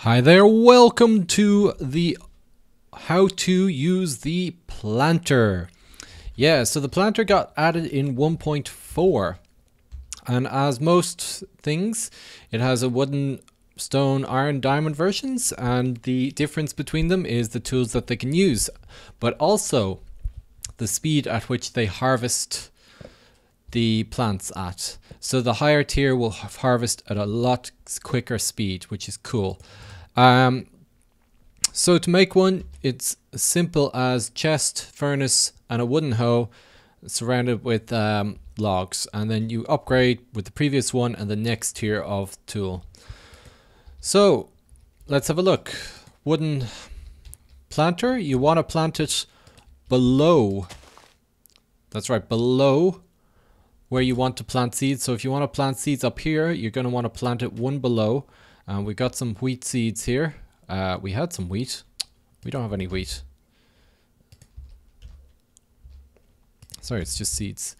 Hi there, welcome to the how to use the planter. Yeah, so the planter got added in 1.4, and as most things, it has a wooden, stone, iron, diamond versions, and the difference between them is the tools that they can use, but also the speed at which they harvest the plants at. So the higher tier will harvest at a lot quicker speed, which is cool. So to make one, it's as simple as chest, furnace, and a wooden hoe surrounded with logs, and then you upgrade with the previous one and the next tier of tool. So let's have a look. Wooden planter, you want to plant it below. That's right, below where you want to plant seeds. So if you want to plant seeds up here, you're going to want to plant it one below. And we got some wheat seeds here. We had some wheat. We don't have any wheat. Sorry, it's just seeds.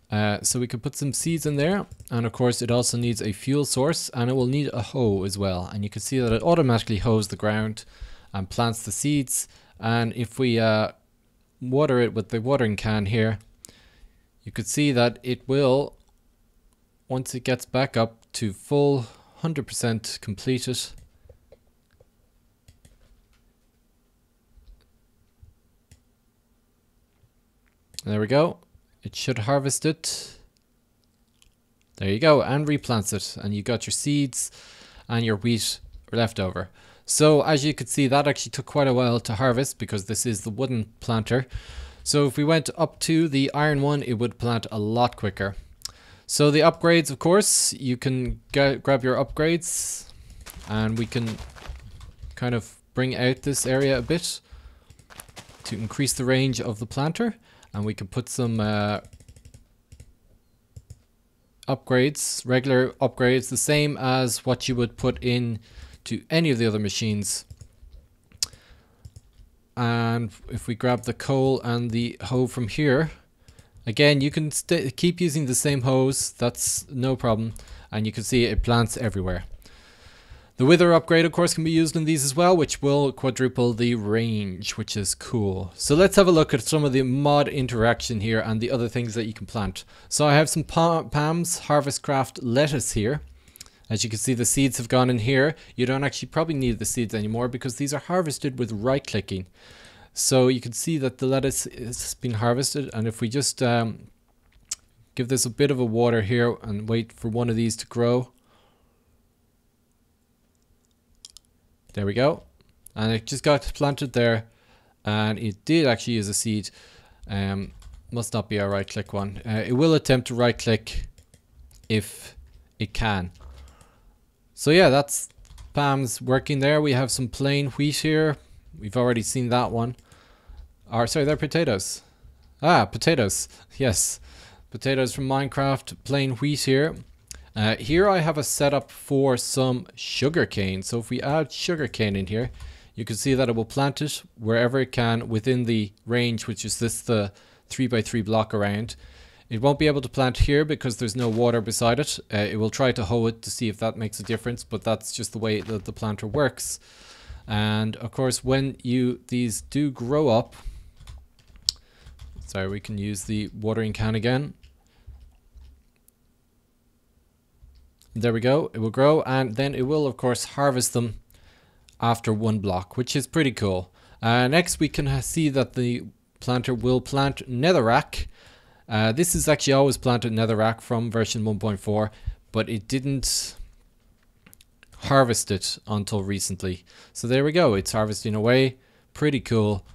So we can put some seeds in there. And of course, it also needs a fuel source, and it will need a hoe as well. And you can see that it automatically hoes the ground and plants the seeds. And if we water it with the watering can here, you could see that it will, once it gets back up to full 100% completed, there we go, it should harvest it. There you go, and replants it, and you got your seeds and your wheat left over. So as you could see, that actually took quite a while to harvest because this is the wooden planter. So if we went up to the iron one, it would plant a lot quicker. So the upgrades, of course, you can grab your upgrades, and we can kind of bring out this area a bit to increase the range of the planter, and we can put some upgrades, regular upgrades, the same as what you would put in to any of the other machines. And if we grab the coal and the hoe from here, again, you can keep using the same hose, that's no problem, and you can see it plants everywhere. The wither upgrade, of course, can be used in these as well, which will quadruple the range, which is cool. So let's have a look at some of the mod interaction here and the other things that you can plant. So I have some Pam's Harvestcraft lettuce here. As you can see, the seeds have gone in here. You don't actually probably need the seeds anymore because these are harvested with right clicking. So you can see that the lettuce is being harvested, and if we just give this a bit of a water here and wait for one of these to grow. There we go. And it just got planted there, and it did actually use a seed. Must not be a right click one. It will attempt to right click if it can. So yeah, that's Pam's working there. We have some plain wheat here. We've already seen that one. Or sorry, they're potatoes. Ah, potatoes. Yes, potatoes from Minecraft. Plain wheat here. Here I have a setup for some sugarcane. So if we add sugarcane in here, you can see that it will plant it wherever it can within the range, which is the 3x3 block around. It won't be able to plant here because there's no water beside it. It will try to hoe it to see if that makes a difference, but that's just the way that the planter works. And of course, when these do grow up, sorry, we can use the watering can again. There we go, it will grow, and then it will of course harvest them after one block, which is pretty cool. Next we can see that the planter will plant netherrack. This is actually always planted netherrack from version 1.4, but it didn't harvest it until recently. So there we go, it's harvesting away. Pretty cool.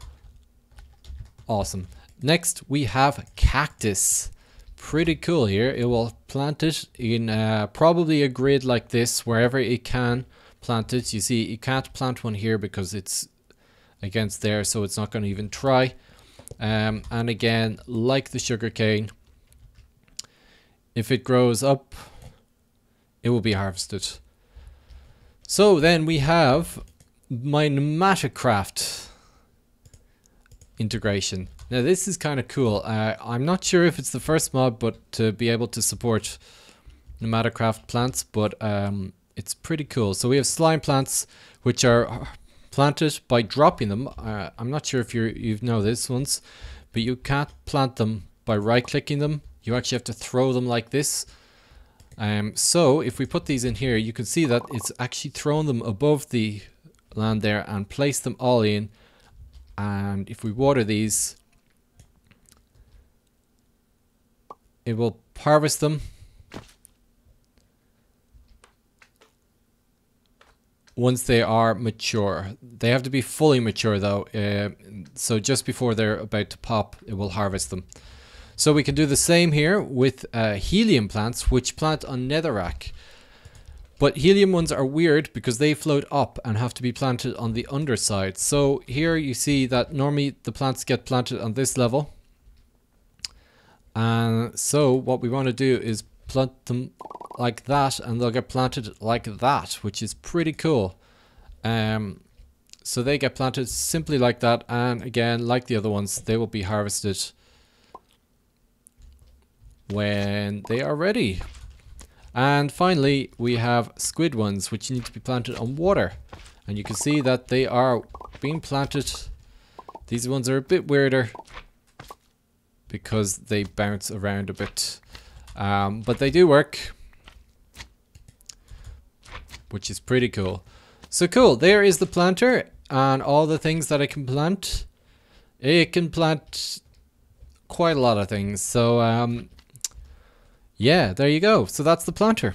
Awesome. Next we have Cactus. Pretty cool here. It will plant it in probably a grid like this, wherever it can plant it. You see, you can't plant one here because it's against there, so it's not going to even try. And again, like the sugarcane, if it grows up, it will be harvested. So then we have my pneumatic craft integration. Now this is kind of cool. I'm not sure if it's the first mod, but to be able to support pneumatic craft plants, but it's pretty cool. So we have slime plants, which are planted by dropping them. I'm not sure if you know this ones, but you can't plant them by right-clicking them. You actually have to throw them like this. So if we put these in here, you can see that it's actually thrown them above the land there and placed them all in. And if we water these, it will harvest them once they are mature. They have to be fully mature though, so just before they're about to pop, it will harvest them. So we can do the same here with helium plants, which plant on netherrack. But helium ones are weird because they float up and have to be planted on the underside. So here you see that normally the plants get planted on this level. And so what we want to do is plant them like that, and they'll get planted like that, which is pretty cool. So they get planted simply like that, and again, like the other ones, they will be harvested when they are ready. And finally, we have squid ones, which need to be planted on water, and you can see that they are being planted. These ones are a bit weirder because they bounce around a bit, but they do work, which is pretty cool. So cool, there is the planter and all the things that it can plant. It can plant quite a lot of things. So yeah, there you go. So that's the planter.